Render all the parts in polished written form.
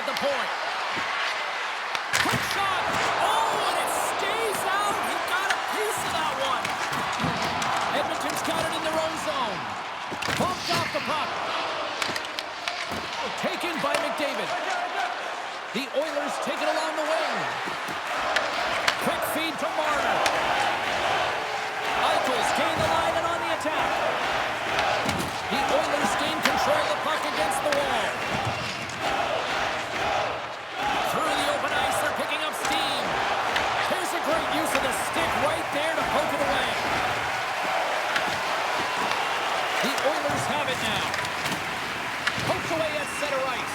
at the point. Quick shot. Oh, and it stays out. He got a piece of that one. Edmonton's got it in their own zone. Bumped off the puck. Taken by McDavid. The Oilers take it along the wing. Quick feed to Marner. Eichel's gain the line and on the attack. The Oilers gain control of the puck against the wall. Through the open ice, they're picking up steam. Here's a great use of the stick right there to poke it away. The Oilers have it now. Poked away at center ice.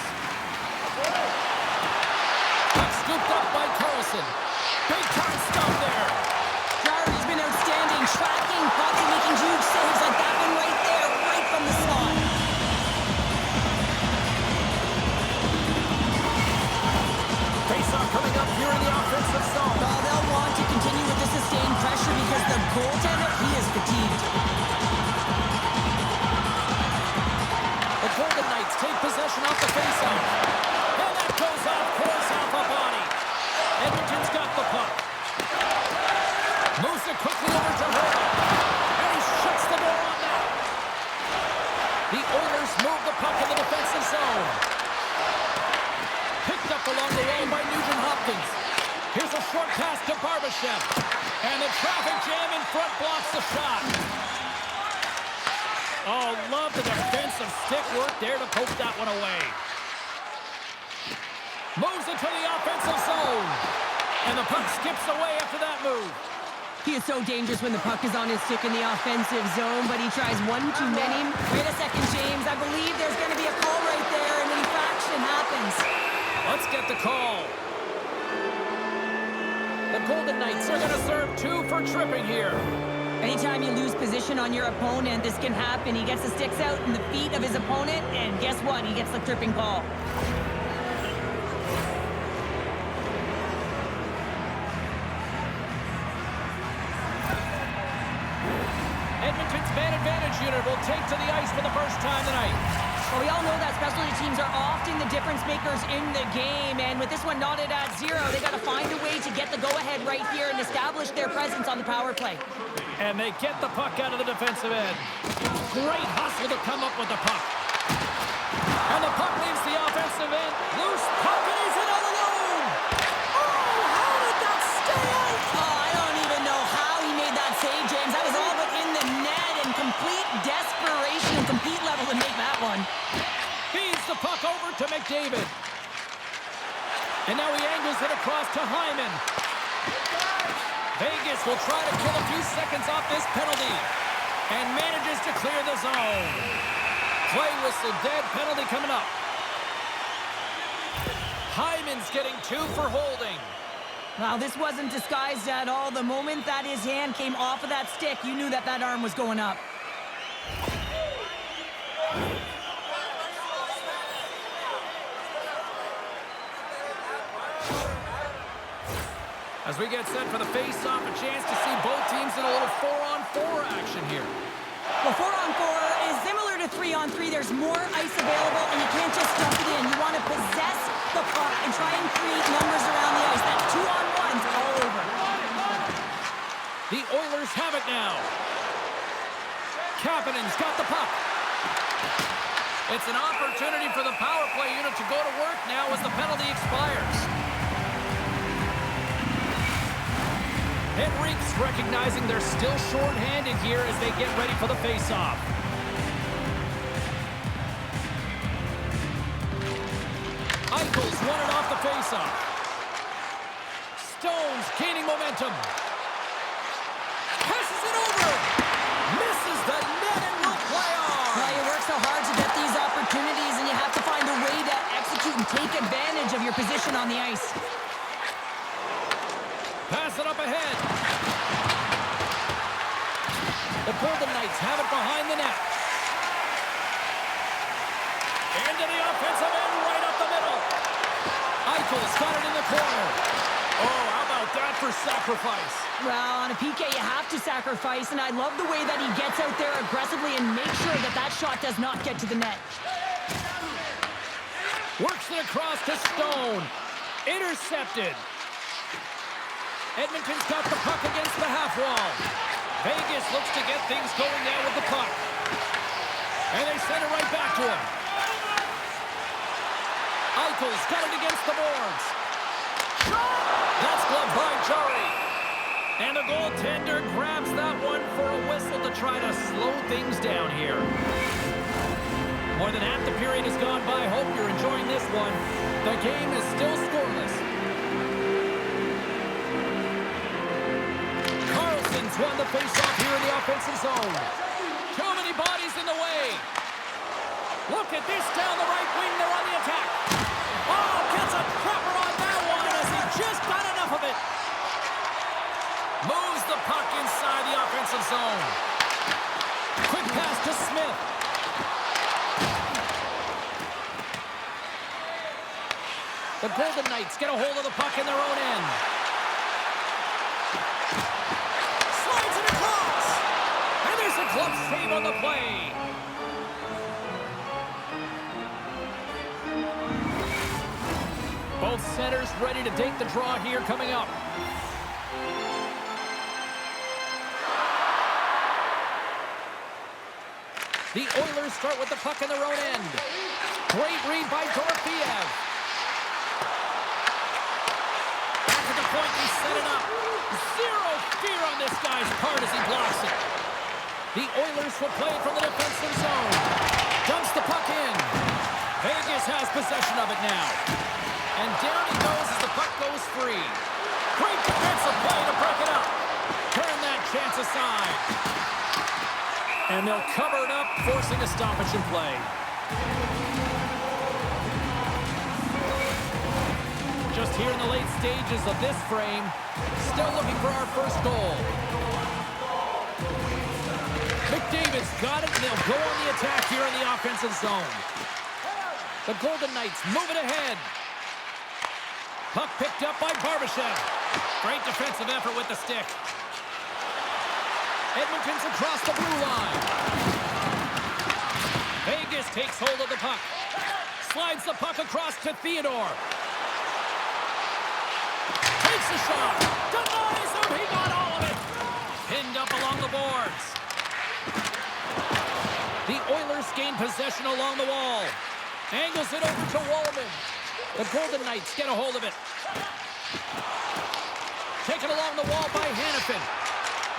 Puck scooped up by Carlson. Big time stop there. Jarry's been outstanding, tracking pucks and making huge saves like that one right there, right from the slot. Face-off coming up here in the offensive zone. Well, they'll want to continue with the sustained pressure because the goaltender, he is fatigued. The Golden Knights take possession off the face-off. And that goes off, pours off a body. Edmonton's got the puck. Moves it quickly over to Hurley. And he shuts the door on that. The Oilers move the puck in the defensive zone. Picked up along the wall by Nugent-Hopkins. Here's a short pass to Barbashev. And the traffic jam in front blocks the shot. Oh, love the defensive stick work there to poke that one away. Moves it to the offensive zone. And the puck skips away after that move. He is so dangerous when the puck is on his stick in the offensive zone, but he tries one too many. Wait a second, James. I believe there's going to be a call right there, and an infraction happens. Let's get the call. The Golden Knights are going to serve 2 for tripping here. Anytime you lose position on your opponent, this can happen. He gets the sticks out in the feet of his opponent, and guess what? He gets the tripping call. Edmonton's man advantage unit will take to the ice for the first time tonight. Well, we all know that specialty teams are often the difference makers in the game, and with this one knotted at 0, they got to find a way to get the go-ahead right here and establish their presence on the power play. And they get the puck out of the defensive end. Great hustle to come up with the puck. And the puck leaves the offensive end. Loose puck, and he's in all alone. Oh, how did that stay out? Oh, I don't even know how he made that save, James. That was all but in the net, and complete desperation and compete level to make that one. Feeds the puck over to McDavid. And now he angles it across to Hyman. Vegas will try to kill a few seconds off this penalty and manages to clear the zone. Play whistle dead, penalty coming up. Hyman's getting 2 for holding. Wow, this wasn't disguised at all. The moment that his hand came off of that stick, you knew that that arm was going up. As we get set for the face-off, a chance to see both teams in a little 4-on-4 action here. Well, 4-on-4 is similar to 3-on-3. There's more ice available, and you can't just dump it in. You want to possess the puck and try and create numbers around the ice. That's 2-on-1s all over. The Oilers have it now. Kapanen's got the puck. It's an opportunity for the power play unit to go to work now as the penalty expires. Henrique's recognizing they're still short-handed here as they get ready for the face-off. Eichel's won it off the face-off. Stone's gaining momentum. Passes it over. Misses the net and will play on. Well, you work so hard to get these opportunities, and you have to find a way to execute and take advantage of your position on the ice. Pass it up ahead. The Golden Knights have it behind the net. Into the offensive end, right up the middle. Eichel's got it in the corner. Oh, how about that for sacrifice? Well, on a PK, you have to sacrifice, and I love the way that he gets out there aggressively and makes sure that that shot does not get to the net. Works it across to Stone. Intercepted. Edmonton's got the puck against the half wall. Vegas looks to get things going now with the puck. And they send it right back to him. Eichel's got it against the boards. That's gloved by Jari. And the goaltender grabs that one for a whistle to try to slow things down here. More than half the period has gone by. Hope you're enjoying this one. The game is still scoreless. Carlson's won the faceoff here in the offensive zone. Too many bodies in the way. Look at this down the right wing. They're on the attack. Oh, gets a trapper on that one as he just got enough of it. Moves the puck inside the offensive zone. Quick pass to Smith. The Golden Knights get a hold of the puck in their own end. Slides it across. And there's a glove save on the play. Both centers ready to take the draw here coming up. The Oilers start with the puck in their own end. Great read by Dorofiev. Back to the point, he set it up. Zero fear on this guy's part as he blocks it. The Oilers will play from the defensive zone. Dumps the puck in. Vegas has possession of it now. And down he goes as the puck goes free. Great defensive play to break it up. Turn that chance aside. And they'll cover it up, forcing a stoppage in play. Just here in the late stages of this frame, still looking for our first goal. McDavid's got it, and they'll go on the attack here in the offensive zone. The Golden Knights move it ahead. Puck picked up by Barbashev. Great defensive effort with the stick. Edmonton's across the blue line. Vegas takes hold of the puck. Slides the puck across to Theodore. Takes a shot. Denies him. He got all of it. Pinned up along the boards. The Oilers gain possession along the wall. Angles it over to Wallman. The Golden Knights get a hold of it. Taken along the wall by Hannafin.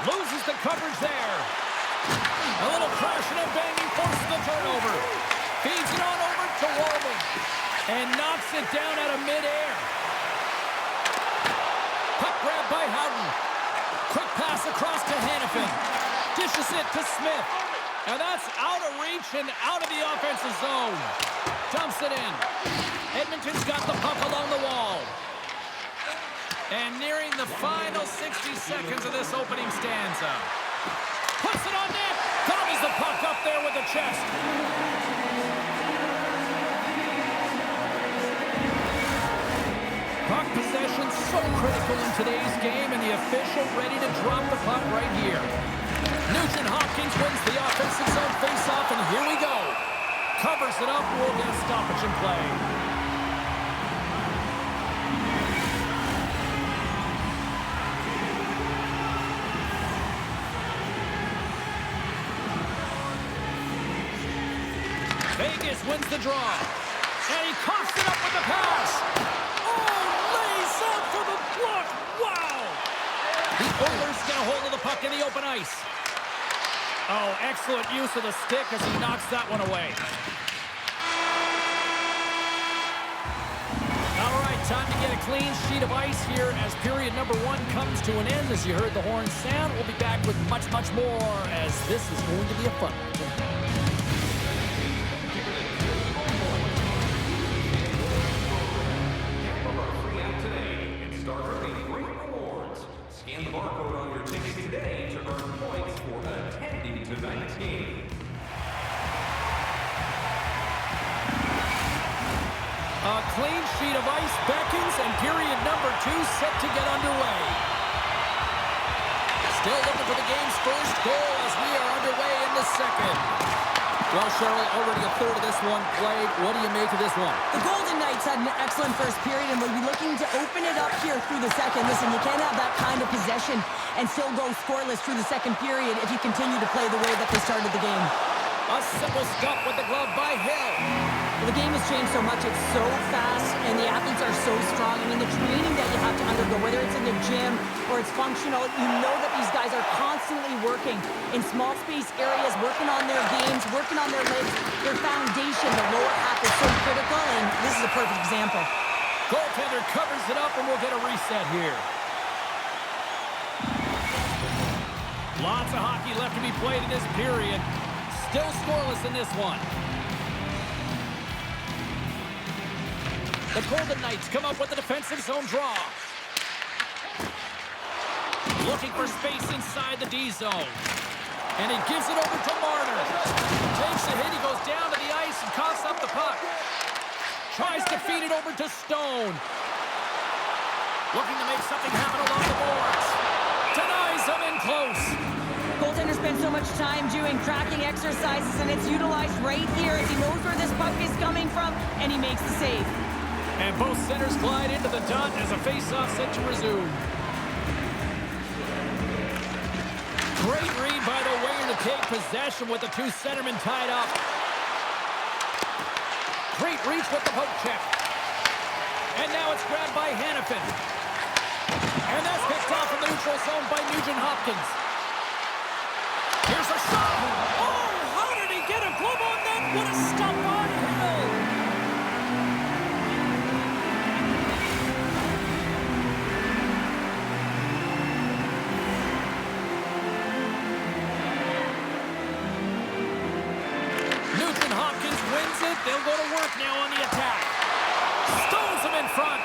Loses the coverage there. A little crashing and banging forces the turnover. Feeds it on over to Wallman. And knocks it down out of midair. Puck grab by Howden. Quick pass across to Hannafin. Dishes it to Smith. And that's out of reach and out of the offensive zone. Dumps it in. Edmonton's got the puck along the wall. And nearing the final 60 seconds of this opening stanza. Puts it on net. Gobbles the puck up there with the chest. Puck possession so critical in today's game, and the official ready to drop the puck right here. Nugent Hopkins wins the offensive zone faceoff, and here we go. Covers it up, we'll get a stoppage in play. Vegas wins the draw. And he coughs it up with the pass. Oh, lays up for the block. Wow. The Oilers get a hold of the puck in the open ice. Oh, excellent use of the stick as he knocks that one away. All right, time to get a clean sheet of ice here as period number 1 comes to an end. As you heard the horn sound, we'll be back with much, much more as this is going to be a fun one. Scan the barcode on your ticket today to earn points for attending tonight's game. A clean sheet of ice beckons, and period number 2 set to get underway. Still looking for the game's first goal as we are underway in the second. Well, Cheryl, already a third of this one played. What do you make of this one? The Golden Knights had an excellent first period and will be looking to open it up here through the second. Listen, you can't have that kind of possession and still go scoreless through the second period if you continue to play the way that they started the game. A simple stop with the glove by Hill. Well, the game has changed so much. It's so fast, and the athletes are so strong. I mean, the training that you have to undergo, whether it's in the gym or it's functional, you know that these guys are constantly working in small space areas, working on their games, working on their legs. Their foundation, the lower half, is so critical, and this is a perfect example. Goaltender covers it up, and we'll get a reset here. Lots of hockey left to be played in this period. Still scoreless in this one. The Golden Knights come up with a defensive zone draw. Looking for space inside the D zone. And he gives it over to Marner. Takes a hit, he goes down to the ice and coughs up the puck. Tries to feed it over to Stone. Looking to make something happen along the boards. Denies him in close. Goaltender spends so much time doing tracking exercises, and it's utilized right here as he knows where this puck is coming from, and he makes the save. And both centers glide into the dot as a face-off set to resume. Great read by the winger to take possession with the two centermen tied up. Great reach with the poke check. And now it's grabbed by Hanifin. And that's picked off in the neutral zone by Nugent-Hopkins. Here's a shot. Oh, how did he get a glove on that? What a stop on Hill. Nugent-Hopkins wins it. They'll go to work now on the attack. Stones him in front.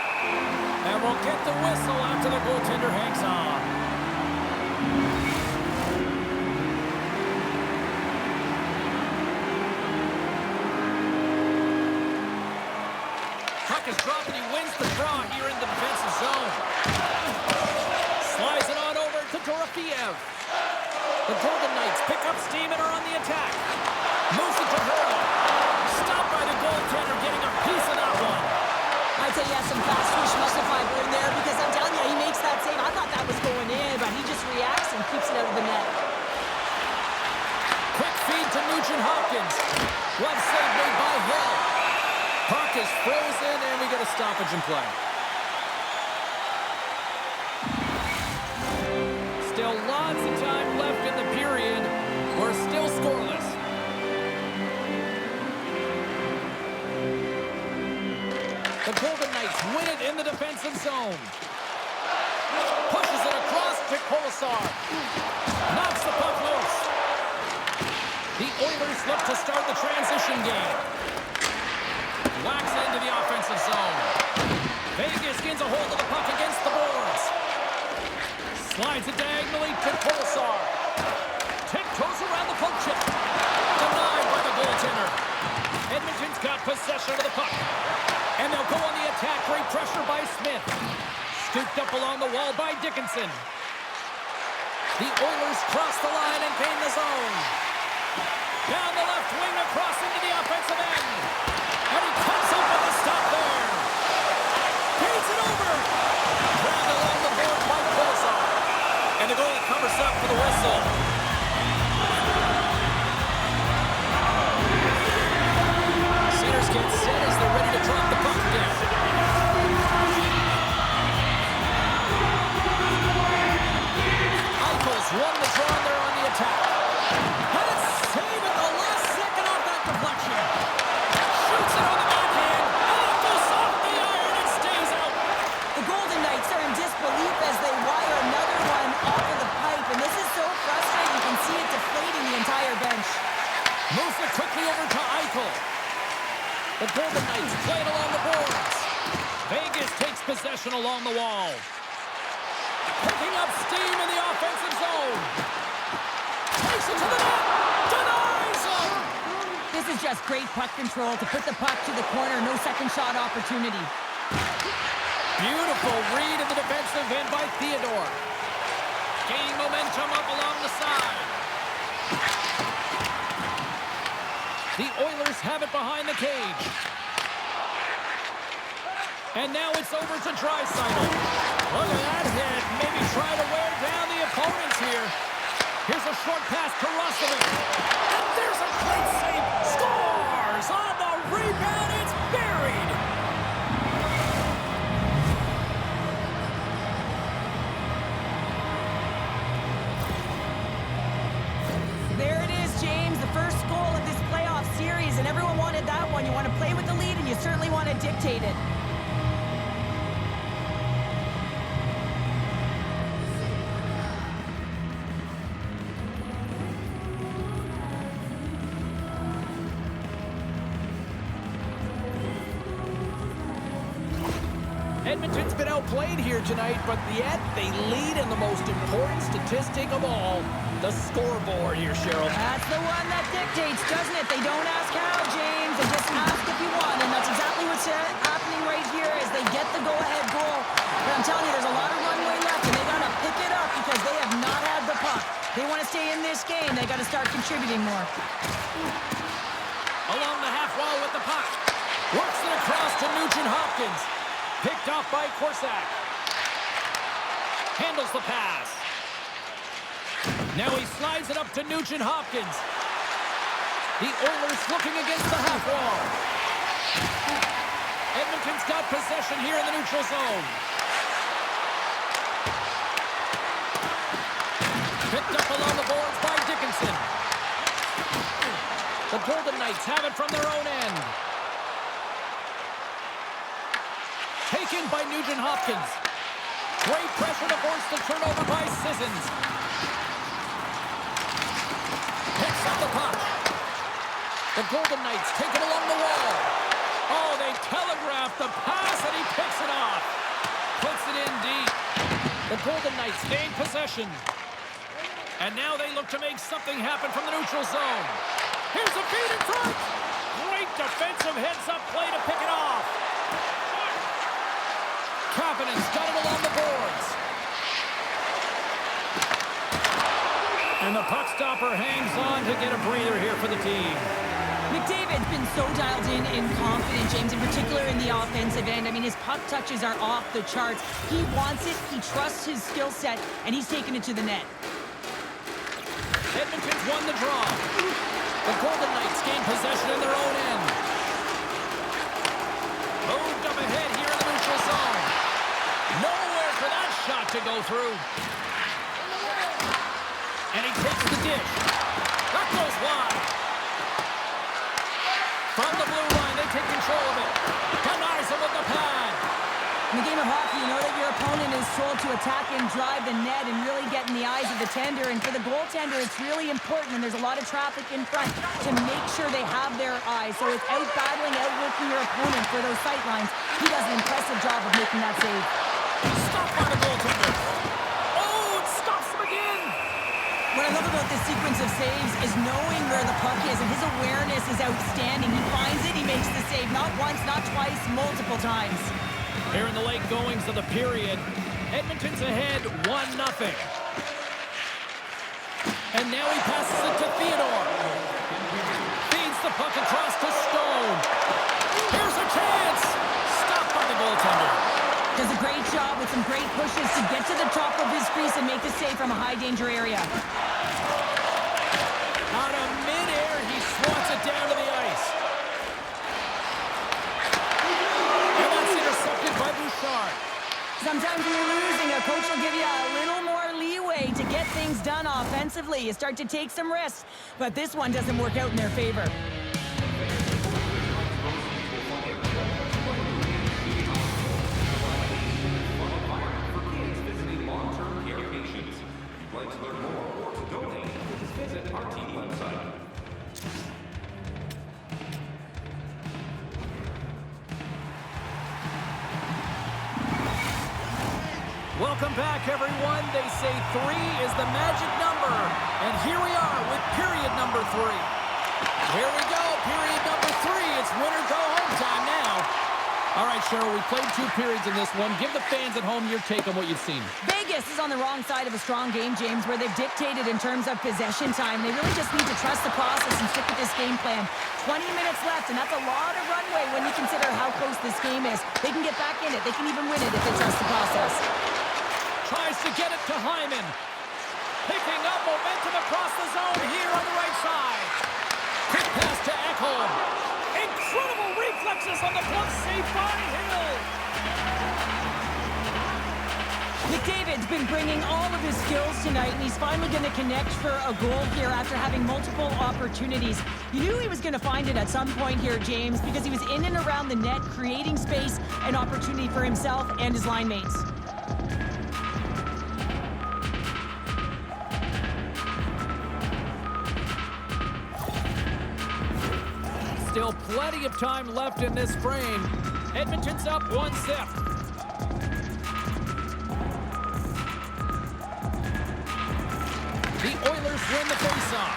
And we'll get the whistle after the goaltender hangs on. Is dropped and he wins the draw here in the defensive zone. Slides it on over to Dorofeev. The Golden Knights pick up steam and are on the attack. Moves it to Hurley. Stopped by the goaltender, getting a piece of that one. I'd say he has some fast twitch muscle fiber in there because I'm telling you, he makes that save. I thought that was going in, but he just reacts and keeps it out of the net. Quick feed to Nugent-Hopkins. Glove save made by Hill. Puck is frozen, and we get a stoppage in play. Still lots of time left in the period. We're still scoreless. The Golden Knights win it in the defensive zone. Pushes it across to Kolesar. Knocks the puck loose. The Oilers look to start the transition game. Whacks it into the offensive zone. Vegas gains a hold of the puck against the boards. Slides it diagonally to Kolesar. Tiptoes around the poke check. Denied by the goaltender. Edmonton's got possession of the puck. And they'll go on the attack. Great pressure by Smith. Scooped up along the wall by Dickinson. The Oilers cross the line and gain the zone. Down the left wing across into the offensive end. And he comes up with a stop there. Feeds it over. Grabbed along the board by Kolesar. And the goalie covers up for the whistle. Centers get set as they're ready to drop the puck again. Eichel's won the draw there on the attack. And it's saved at the last second off that deflection. Shoots it on the backhand, and it goes off the iron and stays out. The Golden Knights are in disbelief as they wire another one off of the pipe, and this is so frustrating. You can see it deflating the entire bench. Moves it quickly over to Eichel. The Golden Knights play it along the boards. Vegas takes possession along the wall. Picking up steam in the offensive zone. Takes it to the net. Denies him. This is just great puck control to put the puck to the corner. No second shot opportunity. Beautiful read in the defensive end by Theodore. Gaining momentum up along the side. The Oilers have it behind the cage. And now it's over to Draisaitl. Look at that hit. Maybe try to wear down the opponents here. Here's a short pass to Russell. And there's a great save. Scores on the rebound. It's buried. There it is, James. The first goal of this playoff series. And everyone wanted that one. You want to play with the lead, and you certainly want to dictate it. Edmonton's been outplayed here tonight, but yet they lead in the most important statistic of all, the scoreboard here, Cheryl. That's the one that dictates, doesn't it? They don't ask how, James. They just ask if you want, and that's exactly what's happening right here as they get the go-ahead goal. But I'm telling you, there's a lot of runway left, and they got to pick it up because they have not had the puck. They want to stay in this game. They got to start contributing more. Along the half wall with the puck. Works it across to Nugent-Hopkins. Picked off by Korsak. Handles the pass. Now he slides it up to Nugent-Hopkins. The Oilers looking against the half wall. Edmonton's got possession here in the neutral zone. Picked up along the boards by Dickinson. The Golden Knights have it from their own end. Taken by Nugent-Hopkins. Great pressure to force the turnover by Sissons. Picks up the puck. The Golden Knights take it along the wall. Oh, they telegraph the pass, and he picks it off. Puts it in deep. The Golden Knights gain possession. And now they look to make something happen from the neutral zone. Here's a feed in front. Great defensive heads-up play to pick it off. Kapanen's got it along the boards. And the puck stopper hangs on to get a breather here for the team. McDavid's been so dialed in and confident, James, in particular in the offensive end. I mean, his puck touches are off the charts. He wants it, he trusts his skill set, and he's taken it to the net. Edmonton's won the draw. The Golden Knights gain possession in their own end. Moved up ahead here in the neutral zone. Nowhere for that shot to go through. And he takes the dish. That goes wide. From the blue line, they take control of it. Denies him with the pad. In the game of hockey, you know that your opponent is told to attack and drive the net and really get in the eyes of the tender. And for the goaltender, it's really important, and there's a lot of traffic in front, to make sure they have their eyes. So it's out-battling, outworking your opponent for those sight lines. He does an impressive job of making that save. Stopped by the goaltender. Oh, it stops him again. What I love about this sequence of saves is knowing where the puck is, and his awareness is outstanding. He finds it, he makes the save, not once, not twice, multiple times. Here in the late goings of the period, Edmonton's ahead 1-0. And now he passes it to Theodore. Feeds the puck across to Stone. Here's a chance. Stopped by the goaltender. Does a great job with some great pushes to get to the top of his crease and make the save from a high-danger area. Out of midair, he swats it down to the ice. And that's intercepted by Bouchard. Sometimes when you're losing, a coach will give you a little more leeway to get things done offensively. You start to take some risks, but this one doesn't work out in their favor. Welcome back, everyone. They say 3 is the magic number. And here we are with period number 3. Here we go, period number 3. It's win or go home time now. All right, Cheryl, we played 2 periods in this one. Give the fans at home your take on what you've seen. Vegas is on the wrong side of a strong game, James, where they've dictated in terms of possession time. They really just need to trust the process and stick with this game plan. 20 minutes left, and that's a lot of runway when you consider how close this game is. They can get back in it. They can even win it if they trust the process. Tries to get it to Hyman. Picking up momentum across the zone here on the right side. Quick pass to Ekholm. Incredible reflexes on the glove save by Hill. McDavid's been bringing all of his skills tonight, and he's finally going to connect for a goal here after having multiple opportunities. You knew he was going to find it at some point here, James, because he was in and around the net, creating space and opportunity for himself and his line mates. Still plenty of time left in this frame. Edmonton's up 1-0. The Oilers win the faceoff.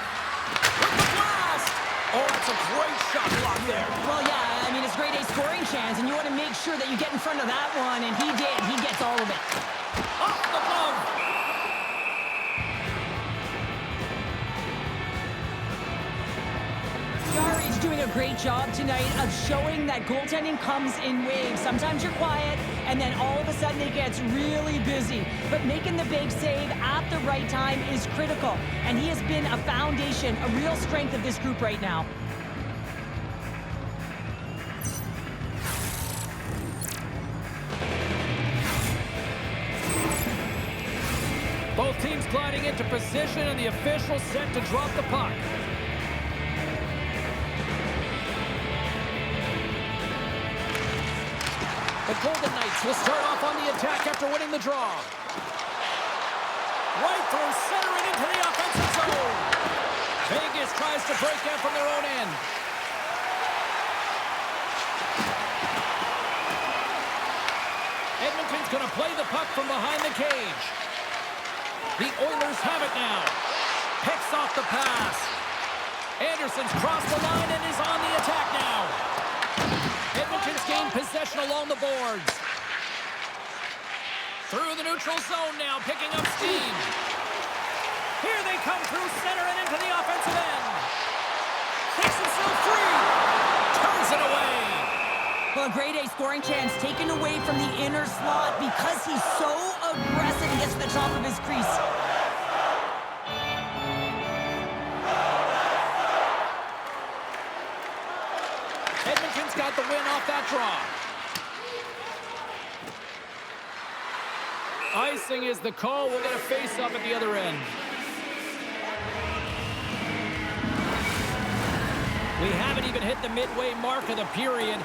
With the blast! Oh, that's a great shot block there. Well, yeah, I mean, it's grade A scoring chance, and you want to make sure that you get in front of that one, and he did. He gets all of it. Off the glove. Yari's doing a great job tonight of showing that goaltending comes in waves. Sometimes you're quiet, and then all of a sudden it gets really busy. But making the big save at the right time is critical, and he has been a foundation, a real strength of this group right now. Both teams gliding into position, and the official set to drop the puck. The Golden Knights will start off on the attack after winning the draw. Right through center and into the offensive zone. Vegas tries to break out from their own end. Edmonton's going to play the puck from behind the cage. The Oilers have it now. Picks off the pass. Anderson's crossed the line and is on the attack now. Edmonton's gained possession along the boards. Through the neutral zone now, picking up steam. Here they come through center and into the offensive end. Takes himself free. Turns it away. Well, a grade A scoring chance taken away from the inner slot because he's so aggressive and gets to the top of his crease. Edmonton's got the win off that draw. Icing is the call. We'll get a face-off at the other end. We haven't even hit the midway mark of the period.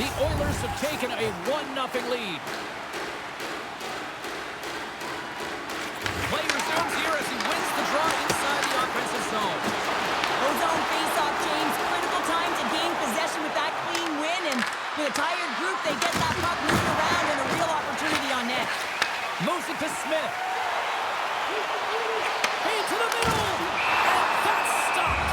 The Oilers have taken a 1-0 lead. Play resumes here as he wins the draw inside the offensive zone. Ozone face-off, James. Critical time to gain possession with that clean win, and with a tired group, they get that puck moving around and a real opportunity on net. Moves it to Smith. Into the middle. And that's stopped.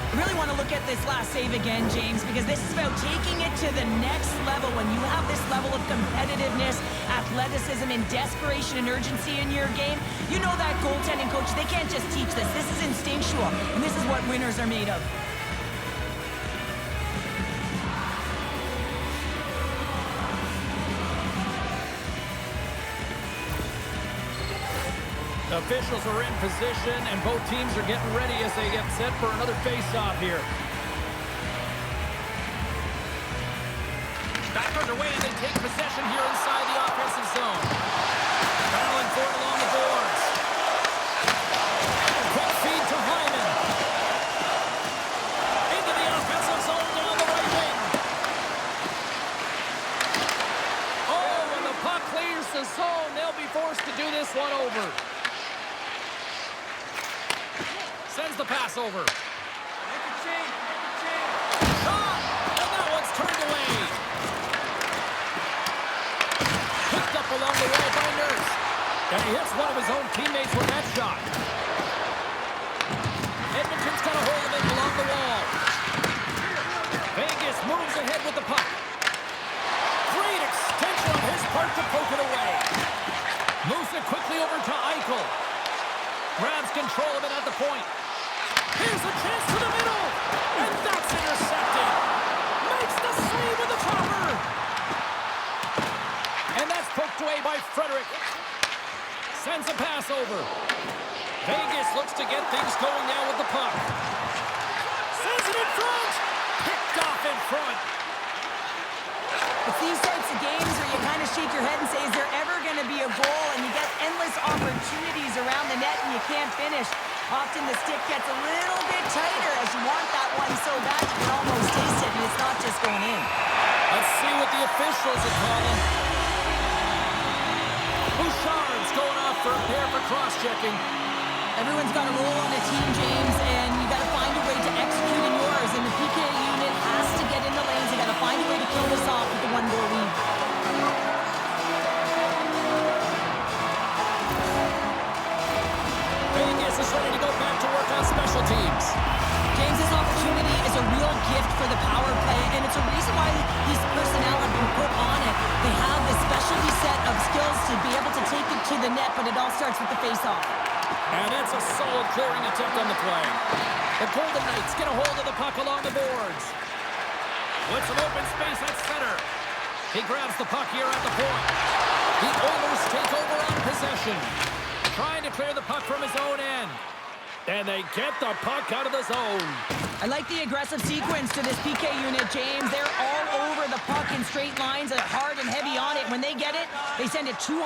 I really want to look at this last save again, James, because this is about taking it to the next level. When you have this level of competitiveness, athleticism, and desperation and urgency in your game, you know that goaltending coach, they can't just teach this. This is instinctual, and this is what winners are made of. Officials are in position, and both teams are getting ready as they get set for another face-off here. Back underway, and they take possession here inside the offensive zone. Battling for it along the boards. Quick feed to Hyman. Into the offensive zone down the right wing. Oh, when the puck clears the zone, they'll be forced to do this one over. Sends the pass over. Shot! And that one's turned away. Picked up along the wall by Nurse. And he hits one of his own teammates with that shot. Edmonton's got a hold of it along the wall. ahead with the puck. Great extension on his part to poke it away. Moves it quickly over to Eichel. Grabs control of it at the point. Here's a chance to the middle. And that's intercepted. Makes the save with the chopper. And that's poked away by Frederick. Sends a pass over. Vegas looks to get things going now with the puck. Sends it in front. Picked off in front. It's these types of games where you kind of shake your head and say, is there ever going to be a goal? And you get endless opportunities around the net and you can't finish. Often the stick gets a little bit tighter as you want that one so bad you can almost taste it and it's not just going in. Let's see what the officials are calling. Bouchard's going off for a pair for cross-checking. Everyone's got a role on a team, James, and you got to find a way to execute in yours. And the PK unit has to get in the lanes. They got to find a way to kill this off with the one-goal lead. Vegas is ready to go back to work on special teams. James, this opportunity is a real gift for the power play, and it's a reason why these personnel have been put on it. They have this specialty set of skills to be able to take it to the net, but it all starts with the face-off. And it's a solid clearing attempt on the play. The Golden Knights get a hold of the puck along the boards. With some open space at center. He grabs the puck here at the point. The Oilers take over on possession. Trying to clear the puck from his own end. And they get the puck out of the zone. I like the aggressive sequence to this PK unit, James. They're all over the puck in straight lines, hard and heavy on it. When they get it, they send it 200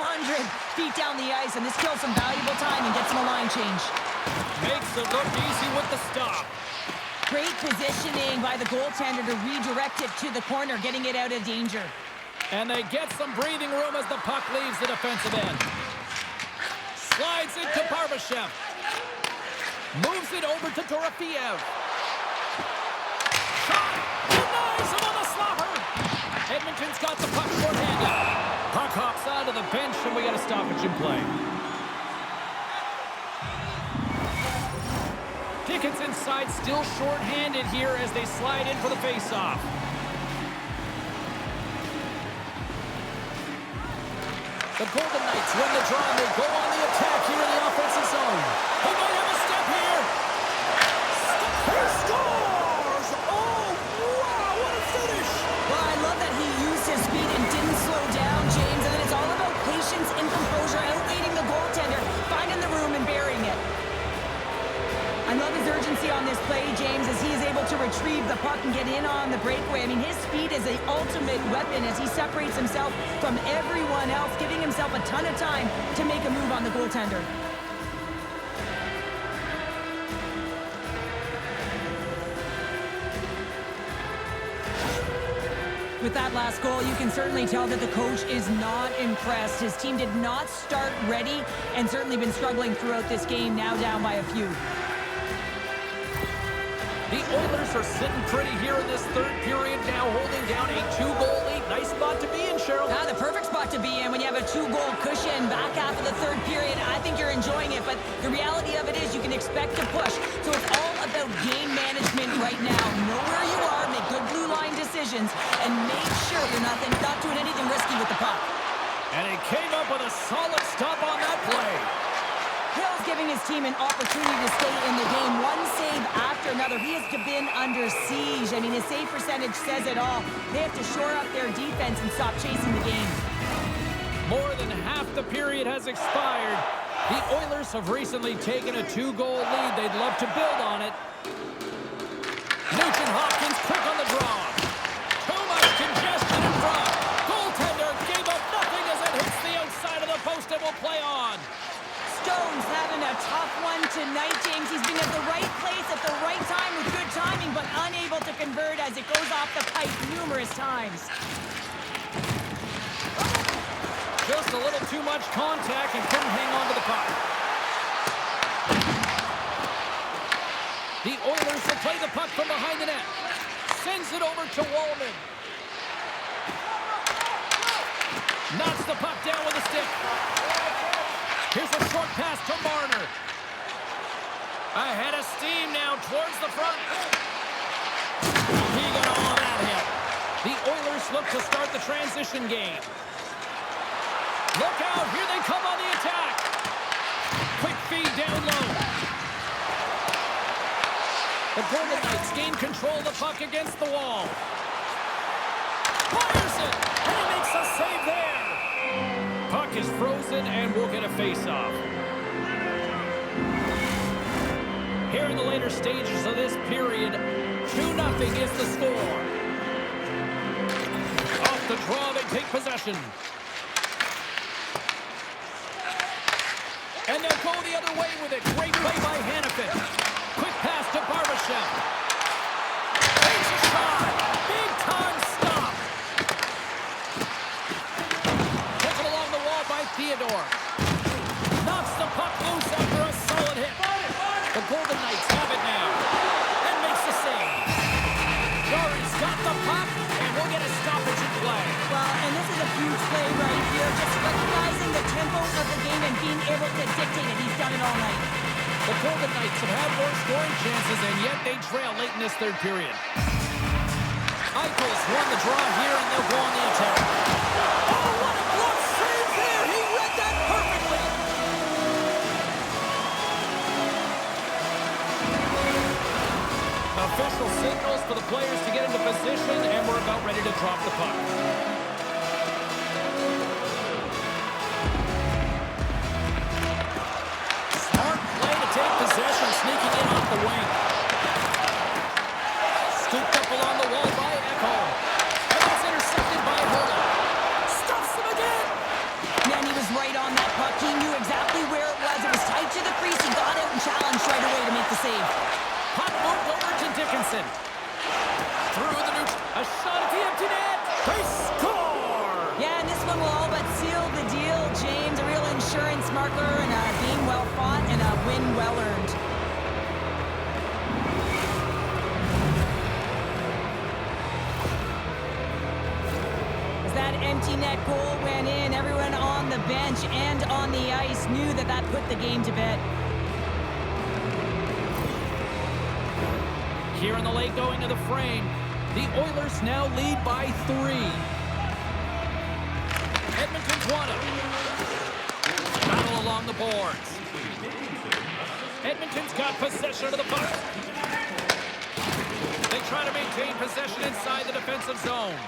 feet down the ice, and this kills some valuable time and gets them a line change. Makes it look easy with the stop. Great positioning by the goaltender to redirect it to the corner, getting it out of danger. And they get some breathing room as the puck leaves the defensive end. Slides it to Barbashev. Moves it over to Dorofeev. Shot! Denies him on the slobber! Edmonton's got the puck short-handed. Puck hops onto the bench, and we got a stoppage in play. Tickets inside, still short-handed here as they slide in for the face-off. The Golden Knights win the draw and they go on the attack here in the offensive zone. They might have a step here. He scores! Oh, wow, what a finish! Well, I love that he used his speed and didn't slow down, James. And then it's all about patience and composure, outweighing the goaltender, finding the room and burying it. I love his urgency on this play, James, as he is able to retrieve the puck and get in on the breakaway. I mean, his speed is the ultimate weapon as he separates himself from everyone else, giving himself a ton of time to make a move on the goaltender. With that last goal, you can certainly tell that the coach is not impressed. His team did not start ready and certainly been struggling throughout this game, now down by a few. The Oilers are sitting pretty here in this third period, now holding down a 2-goal lead. Nice spot to be in, Cheryl. Ah, the perfect spot to be in when you have a 2-goal cushion back half of the third period. I think you're enjoying it, but the reality of it is you can expect to push. So it's all about game management right now. Know where you are, make good blue line decisions, and make sure you're not doing anything risky with the puck. And he came up with a solid stop on that play. Hill's giving his team an opportunity to stay in the game. One save after another. He has been under siege. I mean, his save percentage says it all. They have to shore up their defense and stop chasing the game. More than half the period has expired. The Oilers have recently taken a 2-goal lead. They'd love to build on it. Nugent Hopkins quick on the draw. Too much congestion in front. Goaltender gave up nothing as it hits the outside of the post and will play on. Stone's having a tough one tonight, James. He's been at the right place at the right time with good timing, but unable to convert as it goes off the pipe numerous times. Just a little too much contact and couldn't hang on to the puck. The Oilers will play the puck from behind the net. Sends it over to Wallman. Knocks the puck down with a stick. Here's a short pass to Marner. Ahead of steam now towards the front. He got all of that hit. The Oilers look to start the transition game. Look out, here they come on the attack. Quick feed down low. The Golden Knights gain control of the puck against the wall. Fires it, and he makes a save there. Puck is frozen, and we'll get a face-off. Here in the later stages of this period, 2-0 is the score. Off the draw, they take possession. And they'll go the other way with it. Great play by Hanifin. Quick pass to Barbashev. Takes a shot. Big time stop. Taken along the wall by Theodore. Knocks the puck loose after a solid hit. The Golden Knights have it now. And makes the save. Jari's got the puck, and we'll get a stoppage in play. Well, and this is a huge play right here. Just recognizing the tempo of the game and being able to dictate it. He's done it all night. The Golden Knights have had more scoring chances, and yet they trail late in this third period. Eichel's won the draw here, and they'll go on the attack. Oh, what a glove save there! He read that perfectly! Official signals for the players to get into position, and we're about ready to drop the puck. Possession sneaking in off the wing. Scooped up along the wall by Echo. And that's intercepted by Hurley. Stuffs him again. Man, he was right on that puck. He knew exactly where it was. It was tight to the crease. He got out and challenged right away to make the save. Puck moved over to Dickinson. Through the neutral. A shot at the empty net. They score! Yeah, and this one will all but seal the deal, James. A real insurance marker and a game well fought and a win well earned. As that empty net goal went in, everyone on the bench and on the ice knew that that put the game to bed. Here in the late going to the frame, the Oilers now lead by 3. Edmonton's won it. Battle along the boards. Edmonton's got possession of the puck. They try to maintain possession inside the defensive zone.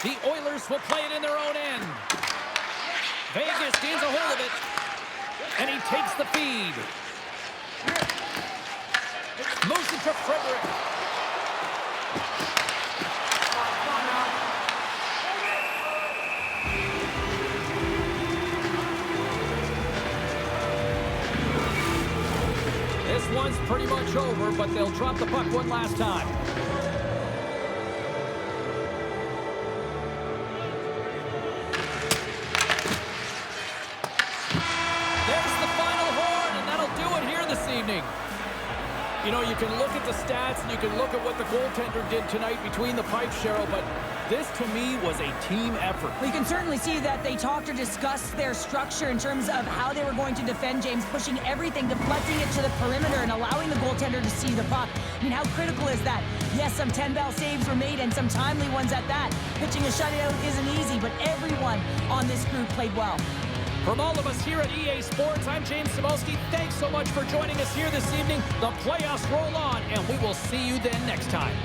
The Oilers will play it in their own end. Vegas gains a hold of it. And he takes the feed. Moves it to Frederick. This one's pretty much over, but they'll drop the puck one last time. There's the final horn, and that'll do it here this evening. You know, you can look at the stats, and you can look at what the goaltender did tonight between the pipes, Cheryl, but this, to me, was a team effort. Well, you can certainly see that they talked or discussed their structure in terms of how they were going to defend James, pushing everything, deflecting it to the perimeter, and allowing the goaltender to see the puck. I mean, how critical is that? Yes, some 10-bell saves were made, and some timely ones at that. Pitching a shutout isn't easy, but everyone on this group played well. From all of us here at EA Sports, I'm James Cybulski. Thanks so much for joining us here this evening. The playoffs roll on, and we will see you then next time.